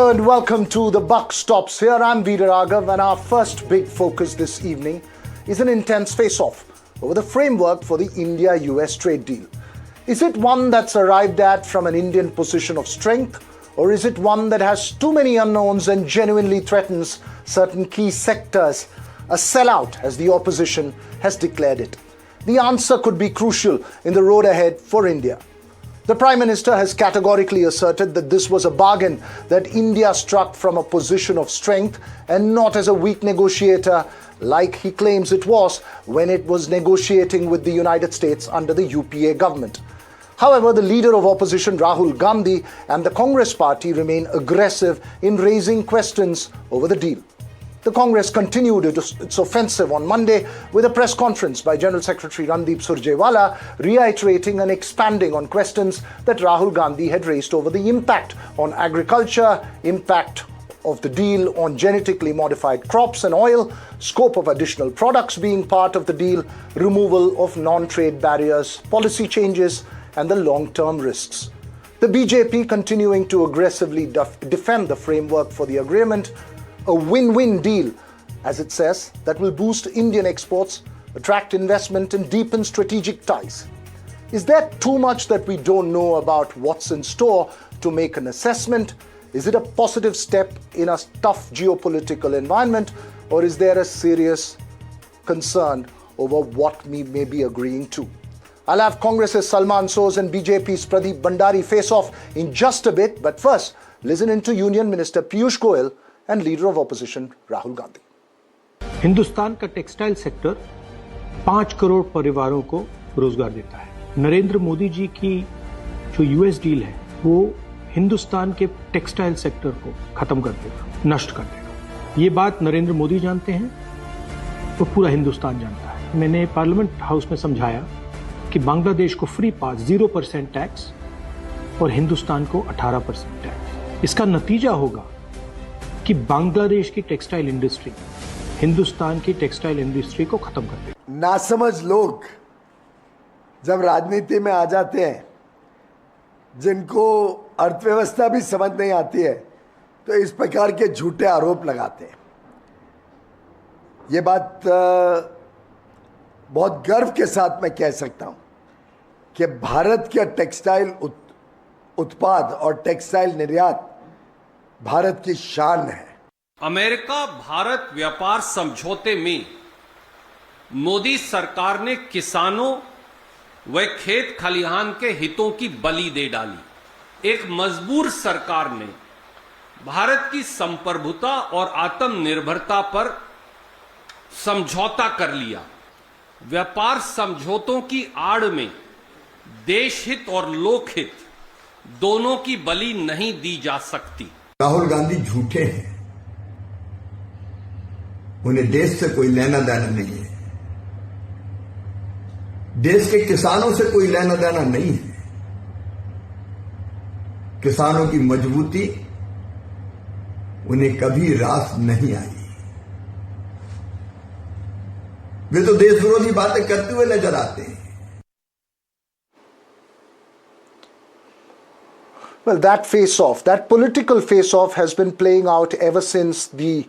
Hello and welcome to The Buck Stops Here. I'm Veera Raghav, and our first big focus this evening is an intense face-off over the framework for the India-US trade deal. Is it one that's arrived at from an Indian position of strength, or is it one that has too many unknowns and genuinely threatens certain key sectors? A sellout, as the opposition has declared it. The answer could be crucial in the road ahead for India. The Prime Minister has categorically asserted that this was a bargain that India struck from a position of strength and not as a weak negotiator like he claims it was when it was negotiating with the United States under the UPA government. However, the leader of opposition Rahul Gandhi and the Congress party remain aggressive in raising questions over the deal. The Congress continued its offensive on Monday with a press conference by General Secretary Randeep Surjewala reiterating and expanding on questions that Rahul Gandhi had raised over the impact on agriculture, impact of the deal on genetically modified crops and oil, scope of additional products being part of the deal, removal of non-trade barriers, policy changes, and the long-term risks. The BJP continuing to aggressively defend the framework for the agreement, a win-win deal, as it says, that will boost Indian exports, attract investment and deepen strategic ties. Is there too much that we don't know about what's in store to make an assessment? Is it a positive step in a tough geopolitical environment, or is there a serious concern over what we may be agreeing to? I'll have Congress's Salman Soz and BJP's Pradeep Bhandari face off in just a bit, but first, listen in to Union Minister Piyush Goyal and leader of opposition Rahul Gandhi. Hindustan का textile sector 5 crore परिवारों को रोजगार देता है। नरेंद्र मोदी जी की जो US deal है वो हिंदुस्तान के टेक्सटाइल सेक्टर को खत्म कर देगा, नष्ट कर देगा। ये बात नरेंद्र मोदी जानते हैं और पूरा हिंदुस्तान जानता है। मैंने पार्लियामेंट हाउस में समझाया कि बांग्लादेश को फ्री पास 0% टैक्स और हिंदुस्तान को 18% टैक्स। इसका नतीजा होगा कि बांग्लादेश की टेक्सटाइल इंडस्ट्री हिंदुस्तान की टेक्सटाइल इंडस्ट्री को खत्म कर देगी। नासमझ लोग जब राजनीति में आ जाते हैं, जिनको अर्थव्यवस्था भी समझ नहीं आती है, तो इस प्रकार के झूठे आरोप लगाते हैं। ये बात बहुत गर्व के साथ मैं कह सकता हूं कि भारत के टेक्सटाइल उत्पाद और टेक्सटाइल निर्यात भारत की शान है। अमेरिका भारत व्यापार समझौते में मोदी सरकार ने किसानों व खेत खलिहान के हितों की बलि दे डाली। एक मजबूर सरकार ने भारत की संप्रभुता और आत्मनिर्भरता पर समझौता कर लिया। व्यापार समझौतों की आड़ में देश हित और लोकहित दोनों की बलि नहीं दी जा सकती। राहुल गांधी झूठे हैं, उन्हें देश से कोई लेना देना नहीं है, देश के किसानों से कोई लेना देना नहीं है। किसानों की मजबूती उन्हें कभी रास नहीं आई। वे तो देश विरोधी बातें करते हुए नजर आते हैं। Well, that face-off, that political face-off has been playing out ever since the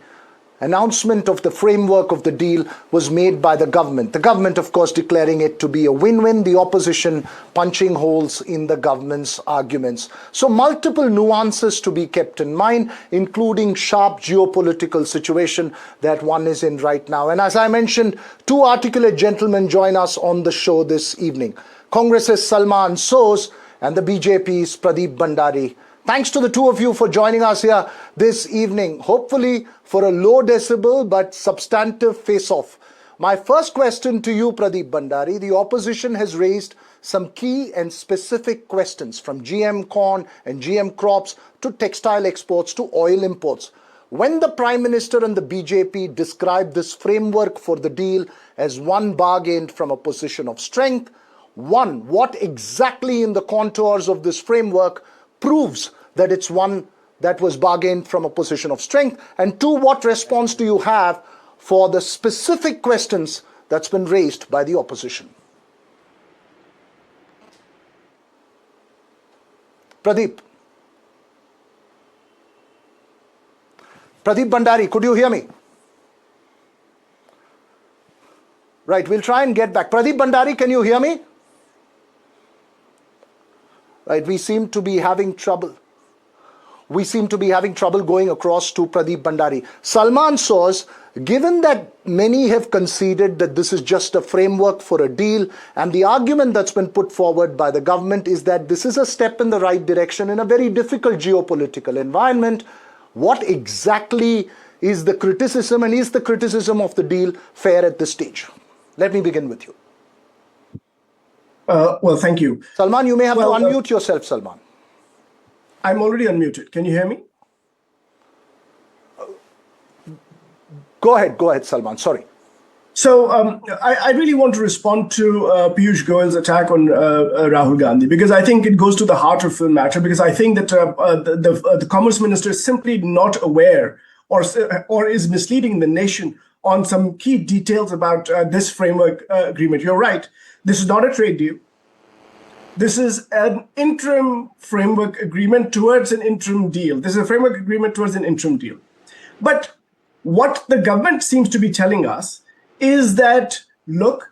announcement of the framework of the deal was made by the government. The government, of course, declaring it to be a win-win, the opposition punching holes in the government's arguments. So multiple nuances to be kept in mind, including sharp geopolitical situation that one is in right now. And as I mentioned, two articulate gentlemen join us on the show this evening. Congress's Salman Soz and the BJP's Pradeep Bhandari. Thanks to the two of you for joining us here this evening, hopefully for a low decibel but substantive face-off. My first question to you, Pradeep Bhandari, the opposition has raised some key and specific questions from GM corn and GM crops to textile exports to oil imports. When the Prime Minister and the BJP described this framework for the deal as one bargain from a position of strength, one, what exactly in the contours of this framework proves that it's one that was bargained from a position of strength? And two, what response do you have for the specific questions that's been raised by the opposition? Pradeep. Pradeep Bhandari, could you hear me? Right, we'll try and get back. Pradeep Bhandari, can you hear me? Right, we seem to be having trouble. We seem to be having trouble going across to Pradeep Bhandari. Salman Soz, given that many have conceded that this is just a framework for a deal, and the argument that's been put forward by the government is that this is a step in the right direction in a very difficult geopolitical environment, what exactly is the criticism, and is the criticism of the deal fair at this stage? Let me begin with you. Well, thank you. Salman, you may have to unmute yourself, Salman. I'm already unmuted. Can you hear me? Go ahead, Salman. Sorry. So I really want to respond to Piyush Goyal's attack on Rahul Gandhi, because I think it goes to the heart of the matter, because I think that the Commerce Minister is simply not aware or is misleading the nation on some key details about this framework agreement. You're right. This is not a trade deal. This is an interim framework agreement towards an interim deal. This is a framework agreement towards an interim deal. But what the government seems to be telling us is that, look,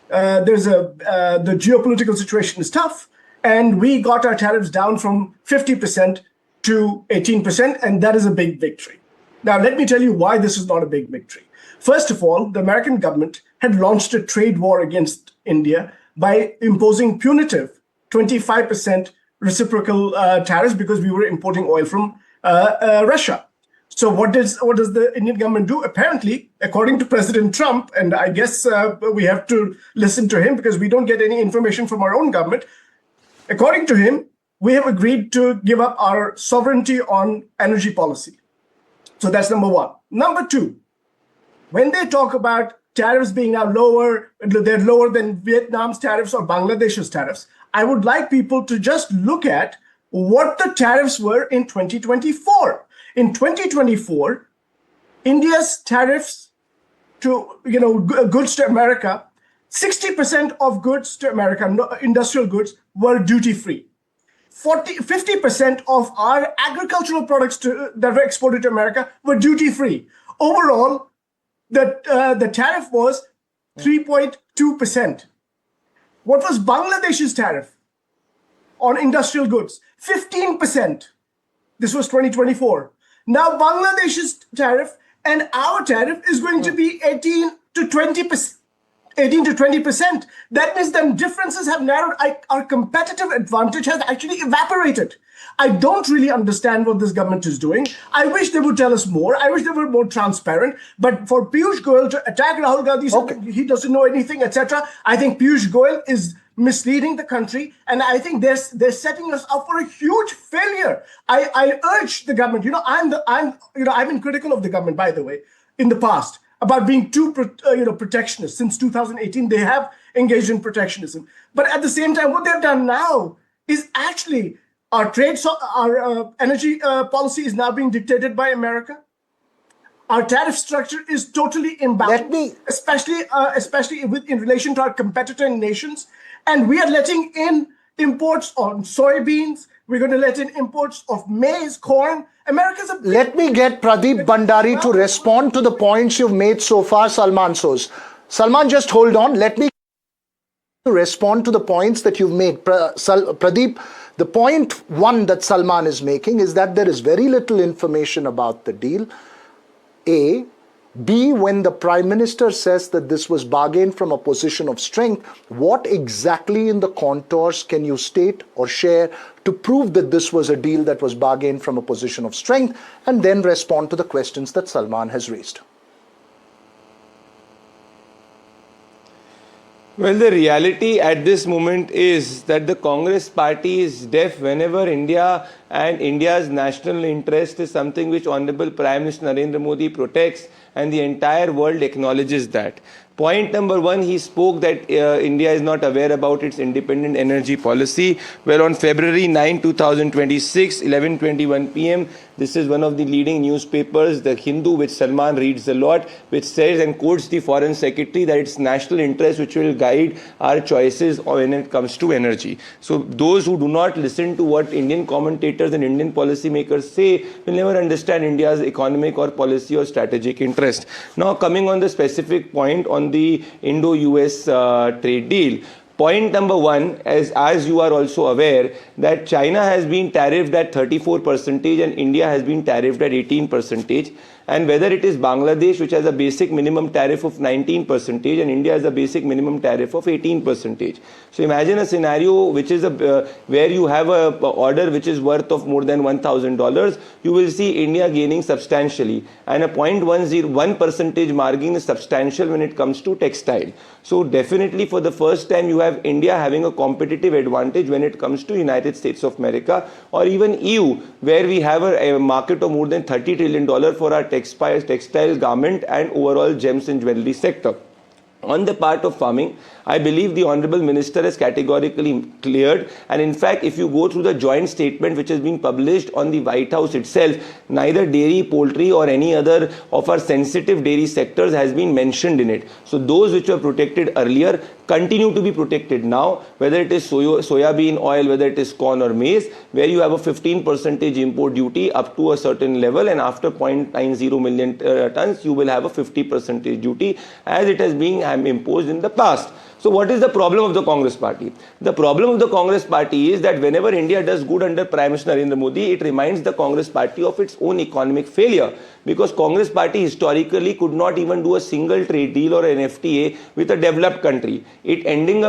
the geopolitical situation is tough, and we got our tariffs down from 50% to 18%, and that is a big victory. Now, let me tell you why this is not a big victory. First of all, the American government had launched a trade war against India by imposing punitive 25% reciprocal tariffs because we were importing oil from Russia. So what does the Indian government do? Apparently, according to President Trump, and I guess we have to listen to him because we don't get any information from our own government. According to him, we have agreed to give up our sovereignty on energy policy. So that's number one. Number two, when they talk about tariffs being now lower, they're lower than Vietnam's tariffs or Bangladesh's tariffs, I would like people to just look at what the tariffs were in 2024. In 2024, India's tariffs to goods to America, 60% of goods to America, industrial goods, were duty-free. 50% of our agricultural products that were exported to America were duty-free. Overall, the tariff was 3.2%. What was Bangladesh's tariff on industrial goods? 15%. This was 2024. Now Bangladesh's tariff and our tariff is going to be 18 to 20%. That means the differences have narrowed. Our competitive advantage has actually evaporated. I don't really understand what this government is doing. I wish they would tell us more. I wish they were more transparent. But for Piyush Goyal to attack Rahul Gandhi, he doesn't know anything, etc. I think Piyush Goyal is misleading the country, and I think they're setting us up for a huge failure. I urge the government. I've been critical of the government, by the way, in the past, about being too protectionist. Since 2018, they have engaged in protectionism. But at the same time, what they've done now is actually our energy policy is now being dictated by America. Our tariff structure is totally imbalanced, especially in relation to our competitor nations. And we are letting in imports on soybeans. We're going to let in imports of maize, corn. America's a big... Let me get Pradeep Bhandari to respond to the points you've made so far, Salman Soz. Salman, just hold on. Let me respond to the points that you've made. Pradeep, the point one that Salman is making is that there is very little information about the deal. A. B, when the Prime Minister says that this was bargained from a position of strength, what exactly in the contours can you state or share to prove that this was a deal that was bargained from a position of strength, and then respond to the questions that Salman has raised? Well, the reality at this moment is that the Congress party is deaf whenever India and India's national interest is something which Honorable Prime Minister Narendra Modi protects, and the entire world acknowledges that. Point number one, he spoke that India is not aware about its independent energy policy. Well, on February 9, 2026, 11:21 p.m., This is one of the leading newspapers, The Hindu, which Salman reads a lot, which says and quotes the Foreign Secretary that it's national interest which will guide our choices when it comes to energy. So those who do not listen to what Indian commentators and Indian policymakers say will never understand India's economic or policy or strategic interest. Now, coming on the specific point on the Indo-US trade deal. Point number one, as you are also aware, that China has been tariffed at 34% and India has been tariffed at 18%. And whether it is Bangladesh, which has a basic minimum tariff of 19%, and India has a basic minimum tariff of 18%. So imagine a scenario which is where you have a order which is worth of more than $1,000. You will see India gaining substantially, and a 0.1% margin is substantial when it comes to textile. So definitely for the first time you have India having a competitive advantage when it comes to United States of America or even EU, where we have a market of more than $30 trillion for our textile, garment and overall gems and jewelry sector. On the part of farming, I believe the Honorable Minister has categorically cleared, and in fact if you go through the joint statement which has been published on the White House itself, neither dairy, poultry or any other of our sensitive dairy sectors has been mentioned in it. So those which were protected earlier continue to be protected now, whether it is soybean oil, whether it is corn or maize, where you have a 15% import duty up to a certain level, and after 0.90 million tons you will have a 50% duty as it has been imposed in the past. So what is the problem of the Congress party? The problem of the Congress party is that whenever India does good under Prime Minister Narendra Modi, it reminds the Congress party of its own economic failure, because Congress party historically could not even do a single trade deal or an FTA with a developed country. It ended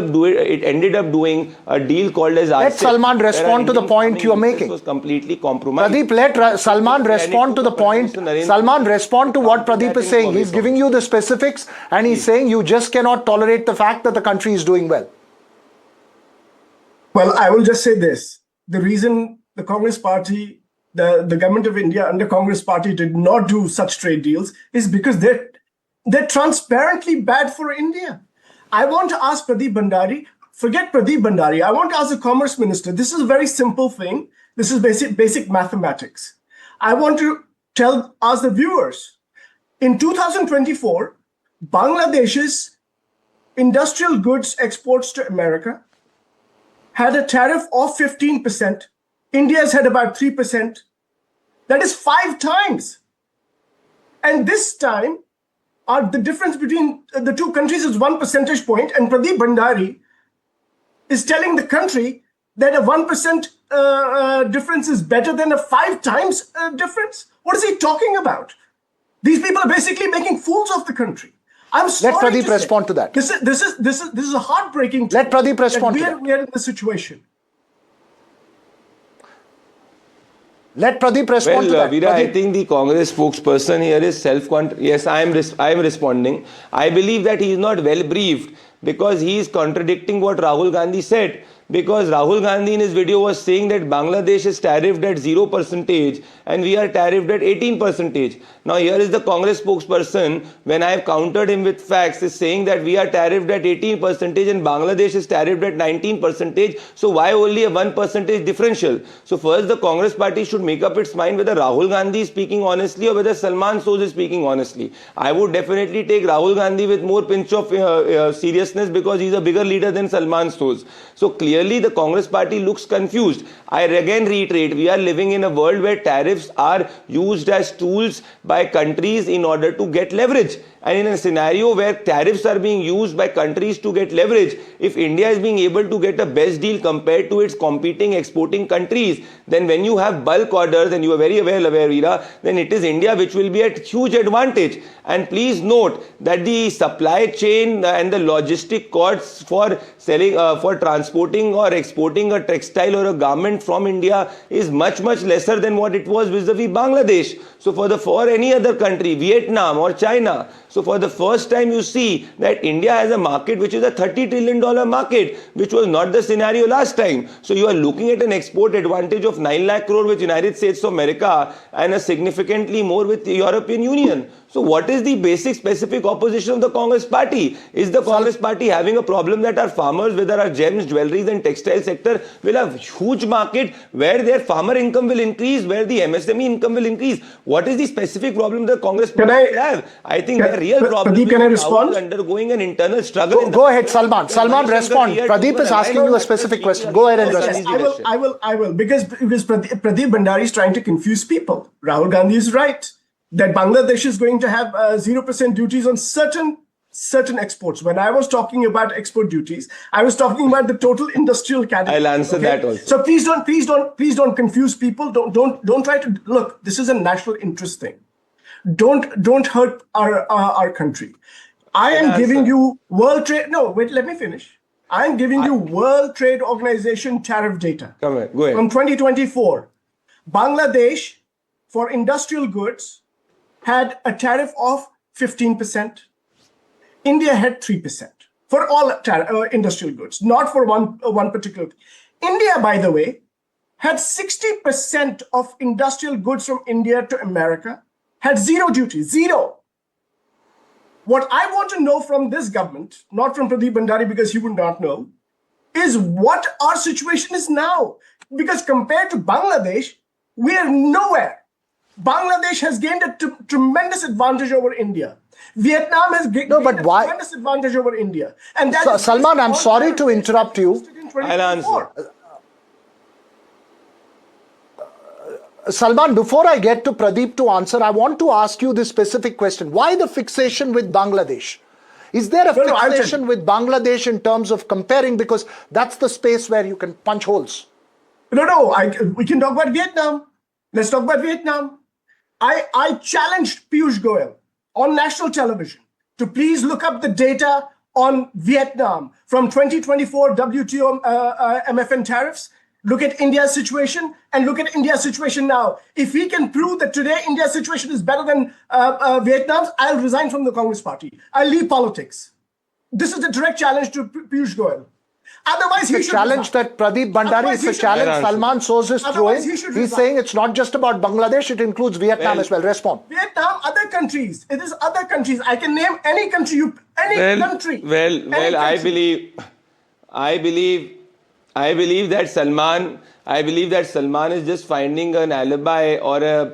up doing a deal called as Let Salman respond to the point you are making. Was completely compromised. Pradeep, let Salman respond to the point. Salman, respond to what Pradeep is saying. He's giving you the specifics and he's saying you just cannot tolerate the fact that the country is doing well. Well, I will just say this. The reason the Congress party, the government of India under Congress party did not do such trade deals is because they're transparently bad for India. I want to ask Pradeep Bhandari, forget Pradeep Bhandari, I want to ask the Commerce Minister, this is a very simple thing. This is basic mathematics. I want to ask the viewers, in 2024, Bangladesh's industrial goods exports to America had a tariff of 15%. India's had about 3%. That is 5 times. And this time, the difference between the two countries is 1 percentage point. And Pradeep Bhandari is telling the country that a 1% difference is better than a 5 times difference. What is he talking about? These people are basically making fools of the country. I'm sorry. Let Pradeep respond to that. This is a heartbreaking. Let Pradeep respond to that. We are in this situation. Let Pradeep respond to that. Veera, I think the Congress spokesperson here is Yes, I am responding. I believe that he is not well briefed because he is contradicting what Rahul Gandhi said. Because Rahul Gandhi in his video was saying that Bangladesh is tariffed at 0% and we are tariffed at 18%. Now here is the Congress spokesperson, when I have countered him with facts, is saying that we are tariffed at 18% and Bangladesh is tariffed at 19%. So why only a 1% differential? So first the Congress party should make up its mind whether Rahul Gandhi is speaking honestly or whether Salman Soz is speaking honestly. I would definitely take Rahul Gandhi with more pinch of seriousness because he is a bigger leader than Salman Soz. So clearly the Congress party looks confused. I again reiterate, we are living in a world where tariffs are used as tools by countries in order to get leverage. And in a scenario where tariffs are being used by countries to get leverage, if India is being able to get a best deal compared to its competing exporting countries, then when you have bulk orders, and you are very well aware, Veera, then it is India which will be at huge advantage. And please note that the supply chain and the logistic costs for selling, for transporting or exporting a textile or a garment from India is much lesser than what it was vis-a-vis Bangladesh. So for any other country, Vietnam or China, So for the first time, you see that India has a market which is a $30 trillion market, which was not the scenario last time. So you are looking at an export advantage of 9 lakh crore with United States of America and a significantly more with the European Union. So what is the basic specific opposition of the Congress party? Is the Congress party having a problem that our farmers, whether our gems, jewelries and textile sector will have huge market where their farmer income will increase, where the MSME income will increase? What is the specific problem the Congress party will have? I think the real problem Pradeep, can I respond? is undergoing an internal struggle. Go ahead, Salman. Salman, respond. Pradeep is asking you a specific question. Go ahead and respond. Yes, I will. Because Pradeep Bhandari is trying to confuse people. Rahul Gandhi is right that Bangladesh is going to have 0% duties on certain exports. When I was talking about export duties, I was talking about the total industrial category. I'll answer that also. So please don't confuse people. Don't try to look. This is a national interest thing. Don't hurt our country. I am giving you World Trade. No, wait. Let me finish. I am giving you World Trade Organization tariff data. Come on, go ahead. From 2024, Bangladesh for industrial goods had a tariff of 15%. India had 3% for all industrial goods, not for one particular. India, by the way, had 60% of industrial goods from India to America had zero duty, zero. What I want to know from this government, not from Pradeep Bhandari because he would not know, is what our situation is now. Because compared to Bangladesh, we are nowhere. Bangladesh has gained a tremendous advantage over India. Vietnam has gained a tremendous advantage over India. And that Salman, I'm sorry to interrupt you. I'll answer. Salman, before I get to Pradeep to answer, I want to ask you this specific question. Why the fixation with Bangladesh? Is there a fixation with Bangladesh in terms of comparing? Because that's the space where you can punch holes. No, we can talk about Vietnam. Let's talk about Vietnam. I challenged Piyush Goyal on national television to please look up the data on Vietnam from 2024 WTO MFN tariffs. Look at India's situation and look at India's situation now. If we can prove that today India's situation is better than Vietnam's, I'll resign from the Congress party. I'll leave politics. This is a direct challenge to Piyush Goyal. Otherwise, he should challenge that Pradeep Bhandari, it's a challenge Salman Soz is throwing. He's saying it's not just about Bangladesh, it includes Vietnam as well. Respond. Vietnam, other countries. It is other countries. I can name any country. Country. I believe that Salman is just finding an alibi or a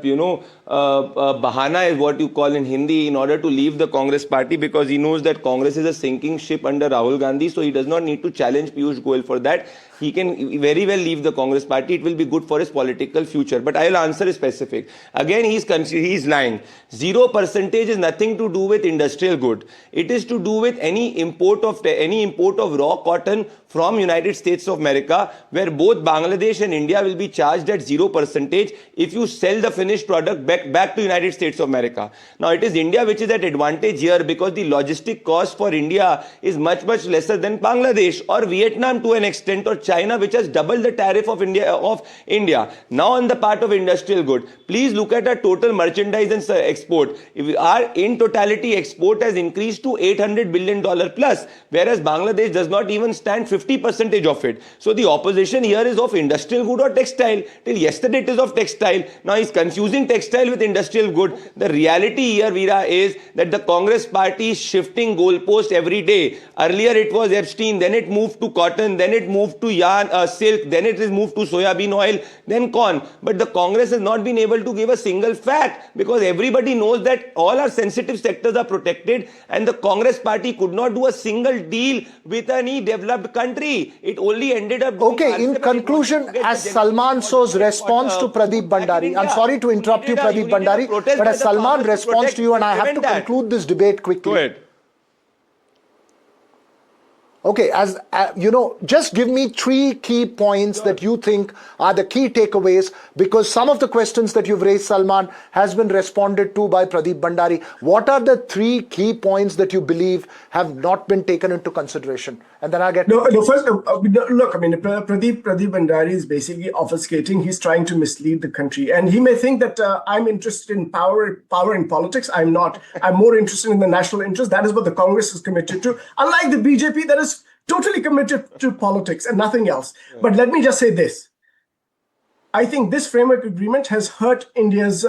bahana is what you call in Hindi in order to leave the Congress party, because he knows that Congress is a sinking ship under Rahul Gandhi, so he does not need to challenge Piyush Goyal for that. He can very well leave the Congress party. It will be good for his political future. But I will answer specific. Again, he's lying. 0% is nothing to do with industrial good. It is to do with any import of raw cotton from United States of America, where both Bangladesh and India will be charged at 0% if you sell the finished product back to United States of America. Now it is India which is at advantage here because the logistic cost for India is much lesser than Bangladesh or Vietnam to an extent, or China, which has doubled the tariff of India. Now on the part of industrial good, please look at our total merchandise and export. Our in totality export has increased to $800 billion plus, whereas Bangladesh does not even stand 50% of it. So the opposition here is of industrial good or textile. Till yesterday it is of textile. Now he's confusing textile with industrial good. The reality here, Veera, is that the Congress party is shifting goalposts every day. Earlier it was Epstein, then it moved to cotton, then it moved to yarn, silk, then it is moved to soybean oil, then corn. But the Congress has not been able to give a single fact, because everybody knows that all our sensitive sectors are protected, and the Congress party could not do a single deal with any developed country. It only ended up doing in conclusion, as Salman Soz responds to Pradeep Bhandari, I'm sorry to interrupt you, Pradeep Bhandari, but as Salman responds to you, and I have to conclude this debate quickly. Go ahead. Okay, as just give me 3 key points that you think are the key takeaways, because some of the questions that you've raised, Salman, has been responded to by Pradeep Bhandari. What are the 3 key points that you believe have not been taken into consideration? And then I'll get... No, first, look, I mean, Pradeep Bhandari is basically obfuscating. He's trying to mislead the country. And he may think that I'm interested in power in politics. I'm not. I'm more interested in the national interest. That is what the Congress is committed to. Unlike the BJP, that is totally committed to politics and nothing else. Yeah. But let me just say this. I think this framework agreement has hurt India's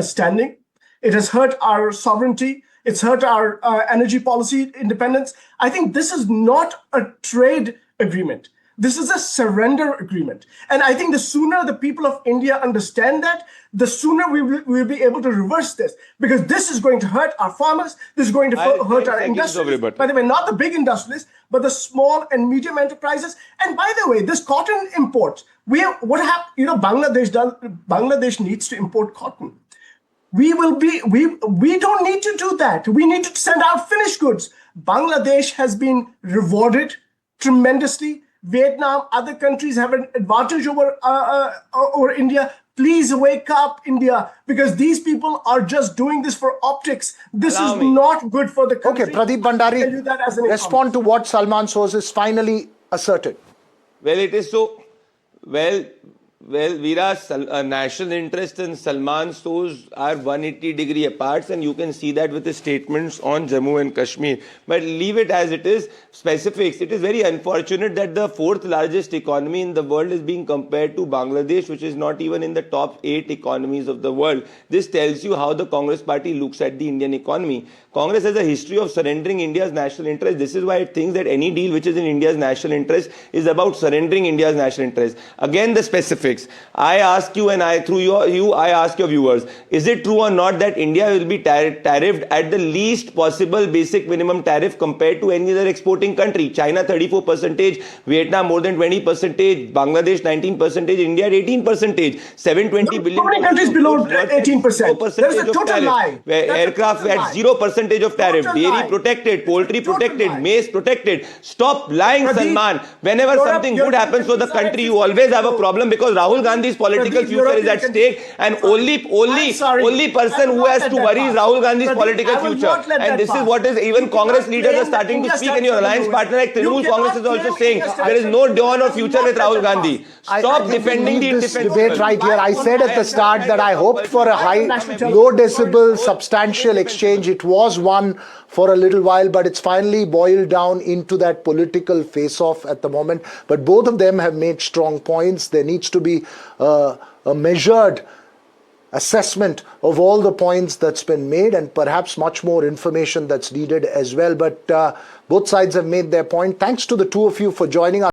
standing. It has hurt our sovereignty. It's hurt our energy policy independence. I think this is not a trade agreement. This is a surrender agreement. And I think the sooner the people of India understand that, the sooner we will be able to reverse this. Because this is going to hurt our farmers. This is going to hurt our industries. By the way, not the big industrialists, but the small and medium enterprises. And by the way, this cotton imports, Bangladesh needs to import cotton. We don't need to do that. We need to send out finished goods. Bangladesh has been rewarded tremendously. Vietnam, other countries have an advantage over India. Please wake up, India, because these people are just doing this for optics. This is not good for the country. Okay, Pradeep Bhandari, respond to what Salman Soz is finally asserted. Well, it is so... Well, Veera, national interest and Salman Soz are 180-degree apart, and you can see that with his statements on Jammu and Kashmir. But leave it as it is. Specifics. It is very unfortunate that the 4th largest economy in the world is being compared to Bangladesh, which is not even in the top 8 economies of the world. This tells you how the Congress party looks at the Indian economy. Congress has a history of surrendering India's national interest. This is why it thinks that any deal which is in India's national interest is about surrendering India's national interest. Again, the specifics. I ask you, and I ask your viewers, is it true or not that India will be tariffed at the least possible basic minimum tariff compared to any other exporting country? China 34%, Vietnam more than 20%, Bangladesh 19%, India at 18%, 720 billion. How many countries below 18%? That is a total lie. Aircraft at 0% of tariff, dairy protected, poultry protected, maize protected. Stop lying, Salman. Whenever something good happens for the country, you always have a problem because Rahul Gandhi's political future is at stake, and only person who has to worry is Rahul Gandhi's political future. And this is what is even Congress leaders are starting to speak, and your alliance partner like Trinamool Congress is also saying there is no dawn or future with Rahul Gandhi. Stop defending the indefensible. Debate right here. I said at the start that I hoped for a low decibel, substantial exchange. It was one for a little while, but it's finally boiled down into that political face-off at the moment. But both of them have made strong points. There needs to be a measured assessment of all the points that's been made, and perhaps much more information that's needed as well. But both sides have made their point. Thanks to the two of you for joining us.